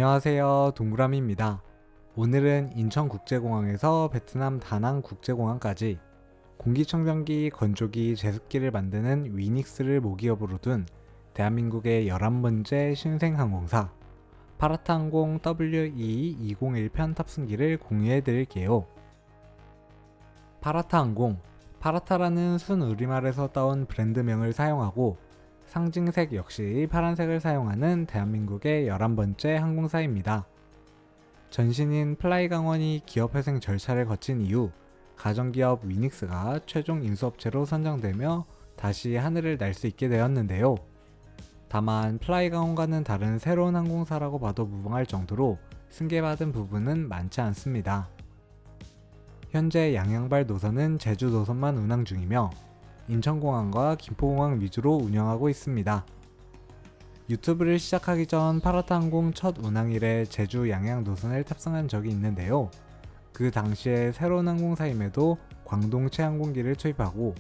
안녕하세요, 동그라미입니다. 오늘은 인천국제공항에서 베트남 다낭국제공항까지 공기청정기, 건조기, 제습기를 만드는 위닉스를 모기업으로 둔 대한민국의 11번째 신생항공사 파라타항공 WE201편 탑승기를 공유해 드릴게요. 파라타항공, 파라타라는 순우리말에서 따온 브랜드명을 사용하고 상징색 역시 파란색을 사용하는 대한민국의 11번째 항공사입니다. 전신인 플라이강원이 기업회생 절차를 거친 이후 가정기업 위닉스가 최종 인수업체로 선정되며 다시 하늘을 날 수 있게 되었는데요. 다만 플라이강원과는 다른 새로운 항공사라고 봐도 무방할 정도로 승계받은 부분은 많지 않습니다. 현재 양양발 노선은 제주 노선만 운항 중이며 인천공항과 김포공항 위주로 운영하고 있습니다. 유튜브를 시작하기 전 파라타항공 첫 운항일에 제주 양양 노선을 탑승한 적이 있는데요. 그 당시에 새로운 항공사임에도 광동체 항공기를 투입하고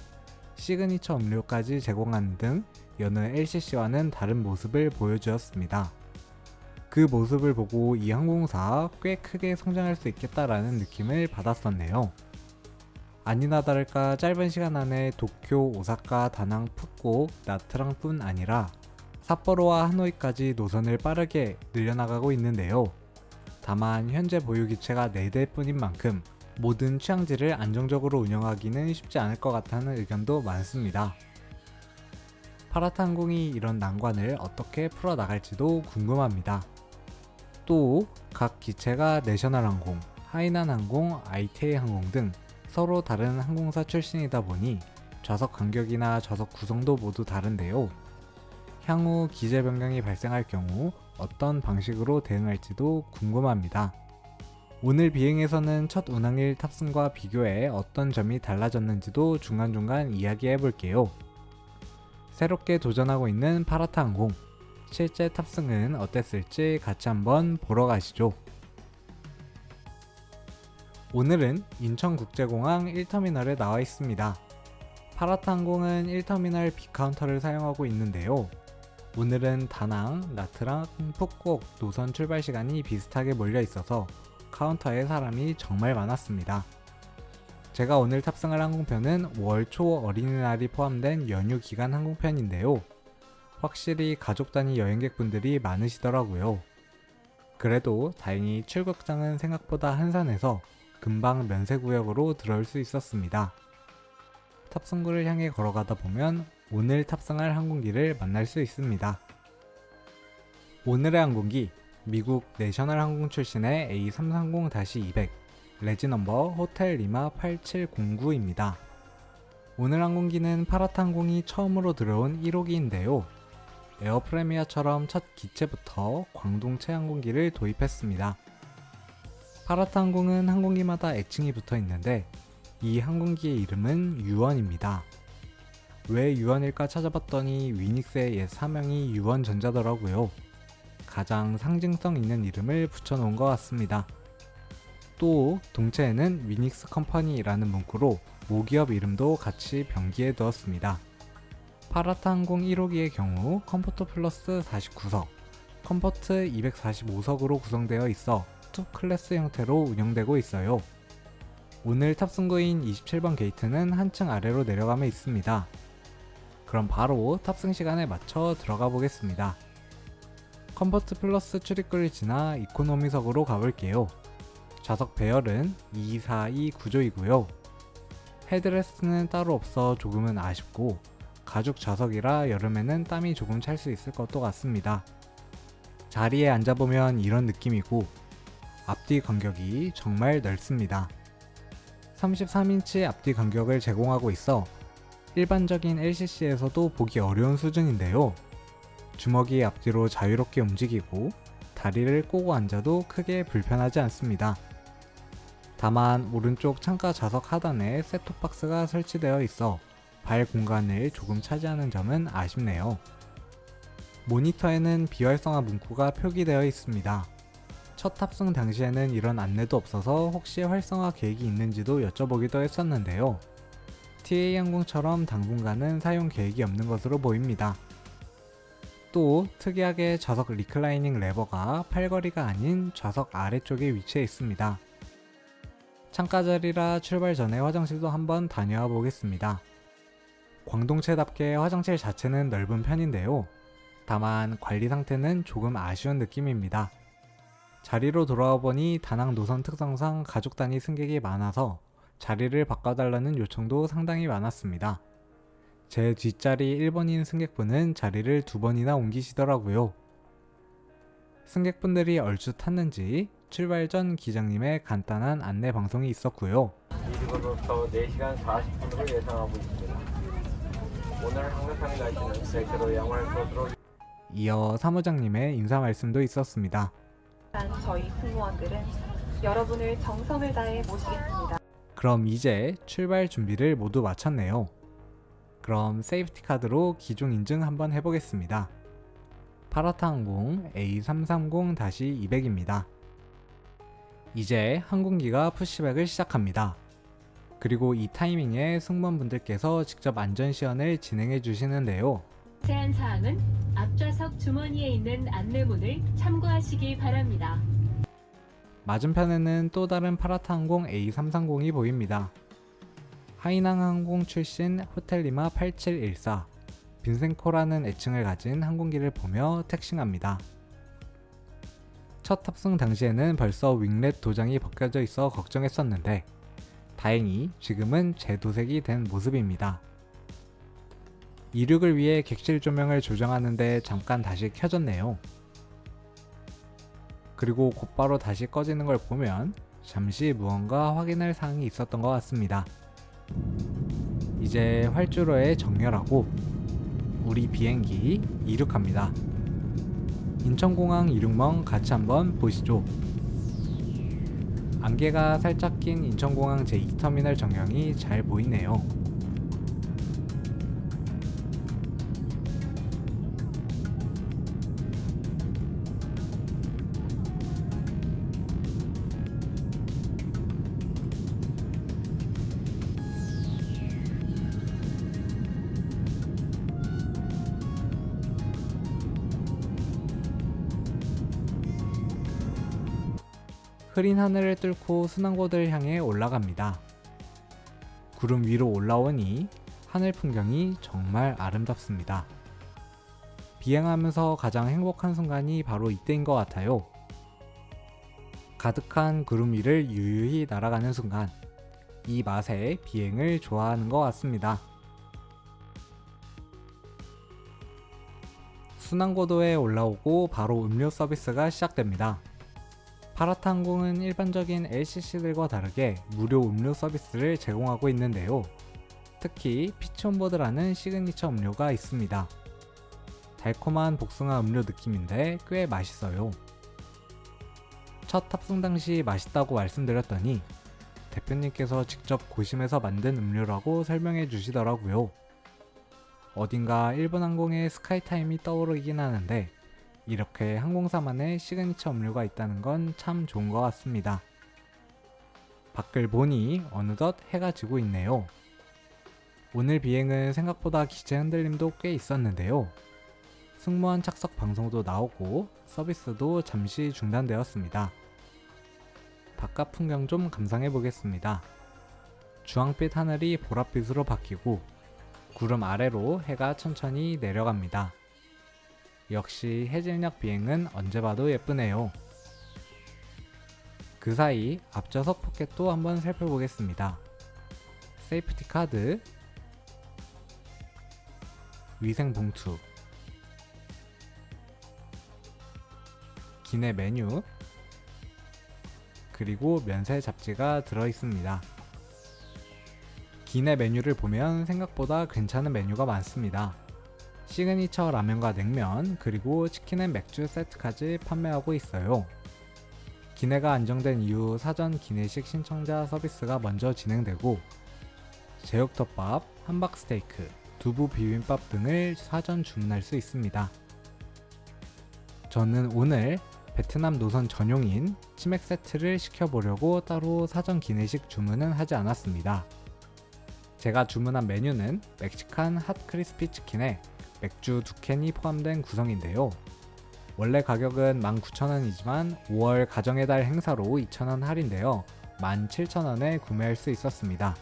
시그니처 음료까지 제공하는 등 여느 LCC와는 다른 모습을 보여주었습니다. 그 모습을 보고 이 항공사 꽤 크게 성장할 수 있겠다라는 느낌을 받았었네요. 아니나 다를까 짧은 시간 안에 도쿄, 오사카, 다낭, 푸꾸, 나트랑뿐 아니라 삿포로와 하노이까지 노선을 빠르게 늘려나가고 있는데요. 다만 현재 보유 기체가 4대뿐인 만큼 모든 취향지를 안정적으로 운영하기는 쉽지 않을 것 같다는 의견도 많습니다. 파라타항공이 이런 난관을 어떻게 풀어나갈지도 궁금합니다. 또 각 기체가 내셔널항공, 하이난항공, ITA항공 등 서로 다른 항공사 출신이다 보니 좌석 간격이나 좌석 구성도 모두 다른데요. 향후 기제 변경이 발생할 경우 어떤 방식으로 대응할지도 궁금합니다. 오늘 비행에서는 첫 운항일 탑승과 비교해 어떤 점이 달라졌는지도 중간중간 이야기해 볼게요. 새롭게 도전하고 있는 파라타항공, 실제 탑승은 어땠을지 같이 한번 보러 가시죠. 오늘은 인천국제공항 1터미널에 나와 있습니다. 파라타항공은 1터미널 B카운터를 사용하고 있는데요. 오늘은 다낭, 나트랑, 푸꾸옥 노선 출발 시간이 비슷하게 몰려 있어서 카운터에 사람이 정말 많았습니다. 제가 오늘 탑승할 항공편은 월 초 어린이날이 포함된 연휴 기간 항공편인데요. 확실히 가족 단위 여행객분들이 많으시더라고요. 그래도 다행히 출국장은 생각보다 한산해서 금방 면세구역으로 들어올 수 있었습니다. 탑승구를 향해 걸어가다 보면 오늘 탑승할 항공기를 만날 수 있습니다. 오늘의 항공기, 미국 내셔널 항공 출신의 A330-200 레지 넘버 호텔 리마 8709입니다. 오늘 항공기는 파라타항공이 처음으로 들어온 1호기인데요. 에어프레미아처럼 첫 기체부터 광동체 항공기를 도입했습니다. 파라타항공은 항공기마다 애칭이 붙어 있는데 이 항공기의 이름은 유원입니다. 왜 유원일까 찾아봤더니 위닉스의 옛 사명이 유원전자더라고요. 가장 상징성 있는 이름을 붙여놓은 것 같습니다. 또 동체에는 위닉스 컴퍼니라는 문구로 모기업 이름도 같이 병기해 두었습니다. 파라타항공 1호기의 경우 컴포트 플러스 49석, 컴포트 245석으로 구성되어 있어 2클래스 형태로 운영되고 있어요. 오늘 탑승구인 27번 게이트는 한층 아래로 내려가며 있습니다. 그럼 바로 탑승 시간에 맞춰 들어가 보겠습니다. 컴포트 플러스 출입구를 지나 이코노미석으로 가볼게요. 좌석 배열은 2, 4, 2 구조이고요. 헤드레스트는 따로 없어 조금은 아쉽고 가죽 좌석이라 여름에는 땀이 조금 찰 수 있을 것도 같습니다. 자리에 앉아보면 이런 느낌이고 앞뒤 간격이 정말 넓습니다. 33인치 앞뒤 간격을 제공하고 있어 일반적인 LCC에서도 보기 어려운 수준인데요. 주먹이 앞뒤로 자유롭게 움직이고 다리를 꼬고 앉아도 크게 불편하지 않습니다. 다만 오른쪽 창가 좌석 하단에 셋톱박스가 설치되어 있어 발 공간을 조금 차지하는 점은 아쉽네요. 모니터에는 비활성화 문구가 표기되어 있습니다. 첫 탑승 당시에는 이런 안내도 없어서 혹시 활성화 계획이 있는지도 여쭤보기도 했었는데요. TA항공처럼 당분간은 사용 계획이 없는 것으로 보입니다. 또 특이하게 좌석 리클라이닝 레버가 팔걸이가 아닌 좌석 아래쪽에 위치해 있습니다. 창가 자리라 출발 전에 화장실도 한번 다녀와 보겠습니다. 광동체답게 화장실 자체는 넓은 편인데요. 다만 관리 상태는 조금 아쉬운 느낌입니다. 자리로 돌아와 보니 다낭 노선 특성상 가족 단위 승객이 많아서 자리를 바꿔달라는 요청도 상당히 많았습니다. 제 뒷자리 1번인 승객분은 자리를 2번이나 옮기시더라고요. 승객분들이 얼추 탔는지 출발 전 기장님의 간단한 안내 방송이 있었고요. 이지금부터 4시간 40분으로 예상하고 있습니다. 오늘 항공편의 날씨는 100도로 양호할 것으로. 이어 사무장님의 인사 말씀도 있었습니다. 저희 승무원들은 여러분을 정성을 다해 모시겠습니다. 그럼 이제 출발 준비를 모두 마쳤네요. 그럼 세이프티 카드로 기종 인증 한번 해보겠습니다. 파라타항공 A330-200입니다. 이제 항공기가 푸시백을 시작합니다. 그리고 이 타이밍에 승무원분들께서 직접 안전시연을 진행해 주시는데요. 제한사항은 앞좌석 주머니에 있는 안내문을 참고하시기 바랍니다. 맞은편에는 또 다른 파라타항공 A330이 보입니다. 하이낭항공 출신 호텔리마 8714 빈센코라는 애칭을 가진 항공기를 보며 택싱합니다. 첫 탑승 당시에는 벌써 윙렛 도장이 벗겨져 있어 걱정했었는데 다행히 지금은 재도색이 된 모습입니다. 이륙을 위해 객실 조명을 조정하는데 잠깐 다시 켜졌네요. 그리고 곧바로 다시 꺼지는 걸 보면 잠시 무언가 확인할 사항이 있었던 것 같습니다. 이제 활주로에 정렬하고 우리 비행기 이륙합니다. 인천공항 이륙멍 같이 한번 보시죠. 안개가 살짝 낀 인천공항 제2터미널 전경이 잘 보이네요. 흐린 하늘을 뚫고 순항고도를 향해 올라갑니다. 구름 위로 올라오니 하늘 풍경이 정말 아름답습니다. 비행하면서 가장 행복한 순간이 바로 이때인 것 같아요. 가득한 구름 위를 유유히 날아가는 순간, 이 맛에 비행을 좋아하는 것 같습니다. 순항고도에 올라오고 바로 음료 서비스가 시작됩니다. 파라타항공은 일반적인 LCC들과 다르게 무료 음료 서비스를 제공하고 있는데요. 특히 피치온보드라는 시그니처 음료가 있습니다. 달콤한 복숭아 음료 느낌인데 꽤 맛있어요. 첫 탑승 당시 맛있다고 말씀드렸더니 대표님께서 직접 고심해서 만든 음료라고 설명해 주시더라고요. 어딘가 일본 항공의 스카이타임이 떠오르긴 하는데 이렇게 항공사만의 시그니처 음료가 있다는 건 참 좋은 것 같습니다. 밖을 보니 어느덧 해가 지고 있네요. 오늘 비행은 생각보다 기체 흔들림도 꽤 있었는데요. 승무원 착석 방송도 나오고 서비스도 잠시 중단되었습니다. 바깥 풍경 좀 감상해 보겠습니다. 주황빛 하늘이 보랏빛으로 바뀌고 구름 아래로 해가 천천히 내려갑니다. 역시 해질녘 비행은 언제 봐도 예쁘네요. 그 사이 앞좌석 포켓도 한번 살펴보겠습니다. 세이프티 카드, 위생 봉투, 기내 메뉴, 그리고 면세 잡지가 들어있습니다. 기내 메뉴를 보면 생각보다 괜찮은 메뉴가 많습니다. 시그니처 라면과 냉면, 그리고 치킨 앤 맥주 세트까지 판매하고 있어요. 기내가 안정된 이후 사전 기내식 신청자 서비스가 먼저 진행되고 제육덮밥, 함박스테이크, 두부 비빔밥 등을 사전 주문할 수 있습니다. 저는 오늘 베트남 노선 전용인 치맥 세트를 시켜보려고 따로 사전 기내식 주문은 하지 않았습니다. 제가 주문한 메뉴는 멕시칸 핫 크리스피 치킨에 맥주 2캔이 포함된 구성인데요. 원래 가격은 19,000원이지만 5월 가정의 달 행사로 2,000원 할인되어 17,000원에 구매할 수 있었습니다.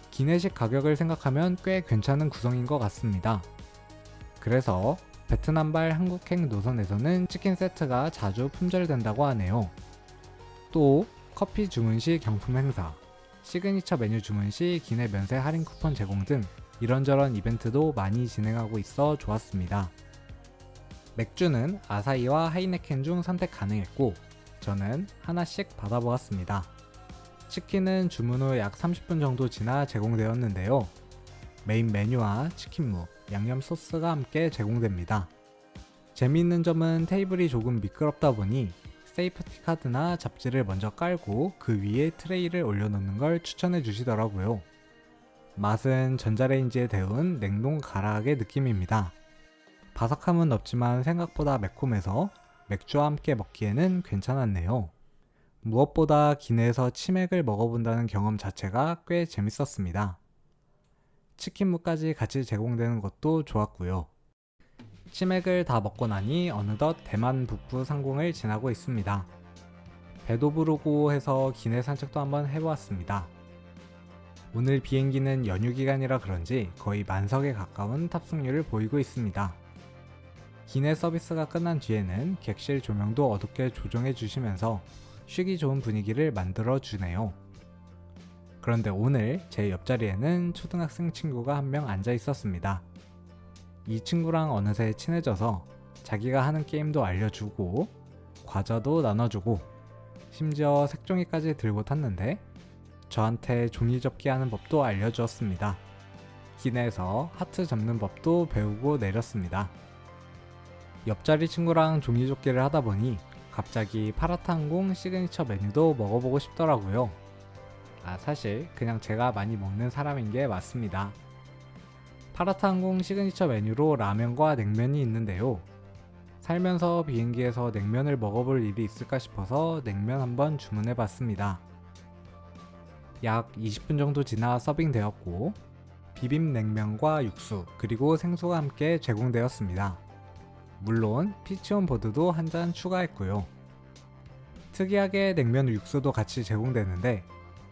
기내식 가격을 생각하면 꽤 괜찮은 구성인 것 같습니다. 그래서 베트남발 한국행 노선에서는 치킨 세트가 자주 품절된다고 하네요. 또 커피 주문 시 경품 행사, 시그니처 메뉴 주문 시 기내 면세 할인 쿠폰 제공 등 이런저런 이벤트도 많이 진행하고 있어 좋았습니다. 맥주는 아사히와 하이네켄 중 선택 가능했고 저는 하나씩 받아보았습니다. 치킨은 주문 후 약 30분 정도 지나 제공되었는데요. 메인 메뉴와 치킨무, 양념 소스가 함께 제공됩니다. 재미있는 점은 테이블이 조금 미끄럽다 보니 세이프티 카드나 잡지를 먼저 깔고 그 위에 트레이를 올려놓는 걸 추천해 주시더라고요. 맛은 전자레인지에 데운 냉동 가라아게 느낌입니다. 바삭함은 없지만 생각보다 매콤해서 맥주와 함께 먹기에는 괜찮았네요. 무엇보다 기내에서 치맥을 먹어본다는 경험 자체가 꽤 재밌었습니다. 치킨무까지 같이 제공되는 것도 좋았고요. 치맥을 다 먹고 나니 어느덧 대만 북부 상공을 지나고 있습니다. 배도 부르고 해서 기내 산책도 한번 해보았습니다. 오늘 비행기는 연휴 기간이라 그런지 거의 만석에 가까운 탑승률을 보이고 있습니다. 기내 서비스가 끝난 뒤에는 객실 조명도 어둡게 조정해 주시면서 쉬기 좋은 분위기를 만들어 주네요. 그런데 오늘 제 옆자리에는 초등학생 친구가 한 명 앉아 있었습니다. 이 친구랑 어느새 친해져서 자기가 하는 게임도 알려주고 과자도 나눠주고 심지어 색종이까지 들고 탔는데 저한테 종이 접기 하는 법도 알려주었습니다. 기내에서 하트 접는 법도 배우고 내렸습니다. 옆자리 친구랑 종이 접기를 하다 보니 갑자기 파라타항공 시그니처 메뉴도 먹어보고 싶더라고요. 사실 그냥 제가 많이 먹는 사람인 게 맞습니다. 파라타항공 시그니처 메뉴로 라면과 냉면이 있는데요. 살면서 비행기에서 냉면을 먹어볼 일이 있을까 싶어서 냉면 한번 주문해 봤습니다. 약 20분 정도 지나 서빙되었고 비빔냉면과 육수 그리고 생수가 함께 제공되었습니다. 물론 피치온 보드도 한 잔 추가했고요. 특이하게 냉면 육수도 같이 제공되는데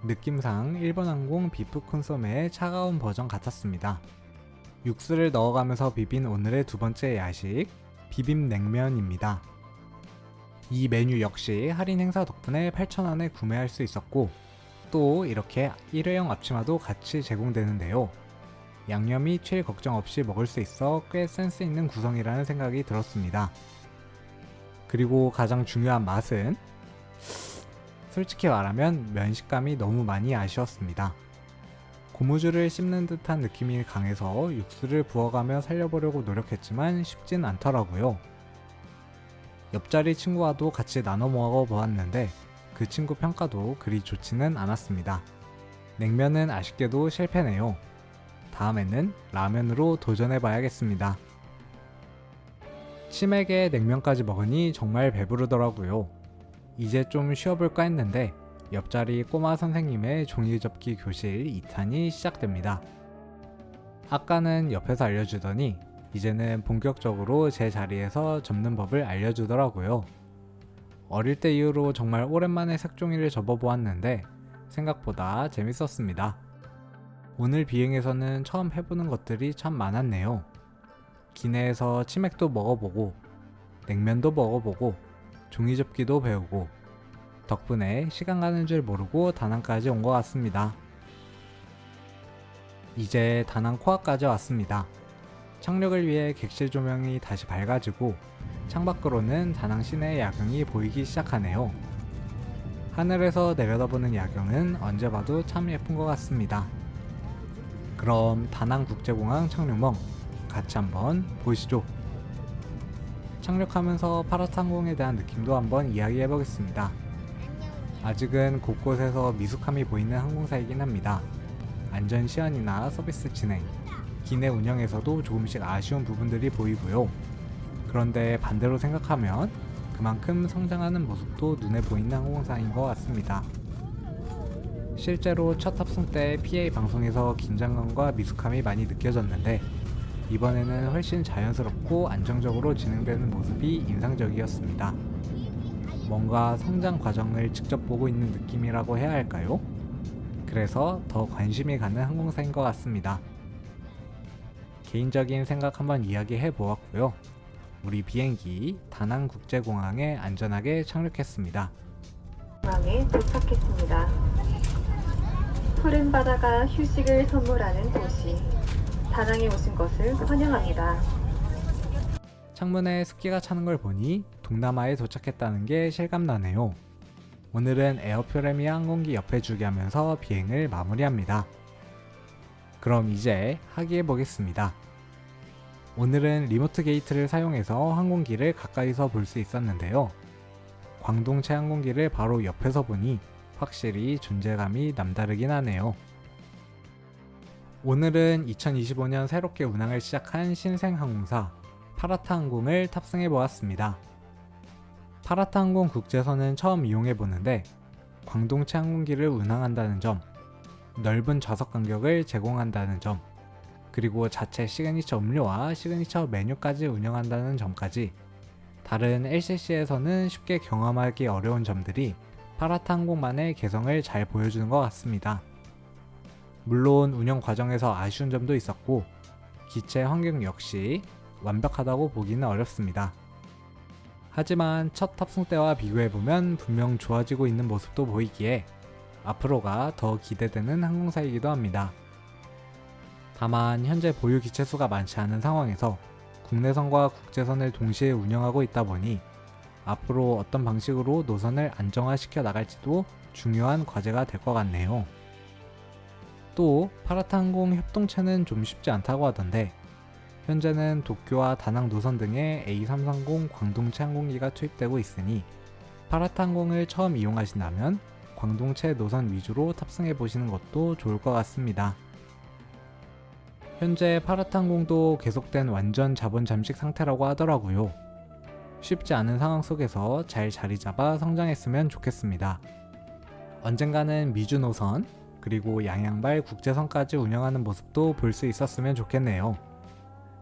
느낌상 일본항공 비프 콘소메의 차가운 버전 같았습니다. 육수를 넣어가면서 비빈 오늘의 두 번째 야식 비빔냉면입니다. 이 메뉴 역시 할인 행사 덕분에 8,000원에 구매할 수 있었고 또 이렇게 일회용 앞치마도 같이 제공되는데요. 양념이 칠 걱정 없이 먹을 수 있어 꽤 센스 있는 구성이라는 생각이 들었습니다. 그리고 가장 중요한 맛은 솔직히 말하면 면 식감이 너무 많이 아쉬웠습니다. 고무줄을 씹는 듯한 느낌이 강해서 육수를 부어가며 살려보려고 노력했지만 쉽진 않더라고요. 옆자리 친구와도 같이 나눠 먹어보았는데 그 친구 평가도 그리 좋지는 않았습니다. 냉면은 아쉽게도 실패네요. 다음에는 라면으로 도전해봐야겠습니다. 치맥에 냉면까지 먹으니 정말 배부르더라고요. 이제 좀 쉬어볼까 했는데 옆자리 꼬마 선생님의 종이접기 교실 2탄이 시작됩니다. 아까는 옆에서 알려주더니 이제는 본격적으로 제 자리에서 접는 법을 알려주더라고요. 어릴 때 이후로 정말 오랜만에 색종이를 접어보았는데 생각보다 재밌었습니다. 오늘 비행에서는 처음 해보는 것들이 참 많았네요. 기내에서 치맥도 먹어보고 냉면도 먹어보고 종이접기도 배우고 덕분에 시간 가는 줄 모르고 다낭까지 온 것 같습니다. 이제 다낭 코앞까지 왔습니다. 착륙을 위해 객실 조명이 다시 밝아지고 창밖으로는 다낭 시내 야경이 보이기 시작하네요. 하늘에서 내려다보는 야경은 언제 봐도 참 예쁜 것 같습니다. 그럼 다낭 국제공항 착륙멍 같이 한번 보시죠. 착륙하면서 파라타항공에 대한 느낌도 한번 이야기해 보겠습니다. 아직은 곳곳에서 미숙함이 보이는 항공사이긴 합니다. 안전 시연이나 서비스 진행, 기내 운영에서도 조금씩 아쉬운 부분들이 보이고요. 그런데 반대로 생각하면 그만큼 성장하는 모습도 눈에 보이는 항공사인 것 같습니다. 실제로 첫 탑승 때 PA 방송에서 긴장감과 미숙함이 많이 느껴졌는데 이번에는 훨씬 자연스럽고 안정적으로 진행되는 모습이 인상적이었습니다. 뭔가 성장 과정을 직접 보고 있는 느낌이라고 해야 할까요? 그래서 더 관심이 가는 항공사인 것 같습니다. 개인적인 생각 한번 이야기해 보았고요. 우리 비행기 다낭국제공항에 안전하게 착륙했습니다. 공항에 도착했습니다. 푸른 바다가 휴식을 선물하는 도시, 다낭에 오신 것을 환영합니다. 창문에 습기가 차는 걸 보니 동남아에 도착했다는 게 실감나네요. 오늘은 에어표레미아 항공기 옆에 주게 하면서 비행을 마무리합니다. 그럼 이제 하기해 보겠습니다. 오늘은 리모트 게이트를 사용해서 항공기를 가까이서 볼 수 있었는데요. 광동체 항공기를 바로 옆에서 보니 확실히 존재감이 남다르긴 하네요. 오늘은 2025년 새롭게 운항을 시작한 신생항공사 파라타 항공을 탑승해 보았습니다. 파라타 항공 국제선은 처음 이용해 보는데 광동체 항공기를 운항한다는 점, 넓은 좌석 간격을 제공한다는 점, 그리고 자체 시그니처 음료와 시그니처 메뉴까지 운영한다는 점까지 다른 LCC에서는 쉽게 경험하기 어려운 점들이 파라타 항공만의 개성을 잘 보여주는 것 같습니다. 물론 운영 과정에서 아쉬운 점도 있었고 기체 환경 역시 완벽하다고 보기는 어렵습니다. 하지만 첫 탑승 때와 비교해보면 분명 좋아지고 있는 모습도 보이기에 앞으로가 더 기대되는 항공사이기도 합니다. 다만 현재 보유 기체 수가 많지 않은 상황에서 국내선과 국제선을 동시에 운영하고 있다 보니 앞으로 어떤 방식으로 노선을 안정화시켜 나갈지도 중요한 과제가 될 것 같네요. 또 파라타 항공 협동체는 좀 쉽지 않다고 하던데 현재는 도쿄와 다낭 노선 등에 A330 광동체 항공기가 투입되고 있으니 파라타 항공을 처음 이용하신다면 광동체 노선 위주로 탑승해 보시는 것도 좋을 것 같습니다. 현재 파라타 항공도 계속된 완전 자본 잠식 상태라고 하더라고요. 쉽지 않은 상황 속에서 잘 자리 잡아 성장했으면 좋겠습니다. 언젠가는 미주 노선 그리고 양양발 국제선까지 운영하는 모습도 볼 수 있었으면 좋겠네요.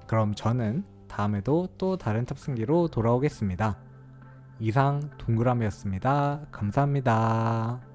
그럼 저는 다음에도 또 다른 탑승기로 돌아오겠습니다. 이상 동그라미였습니다. 감사합니다.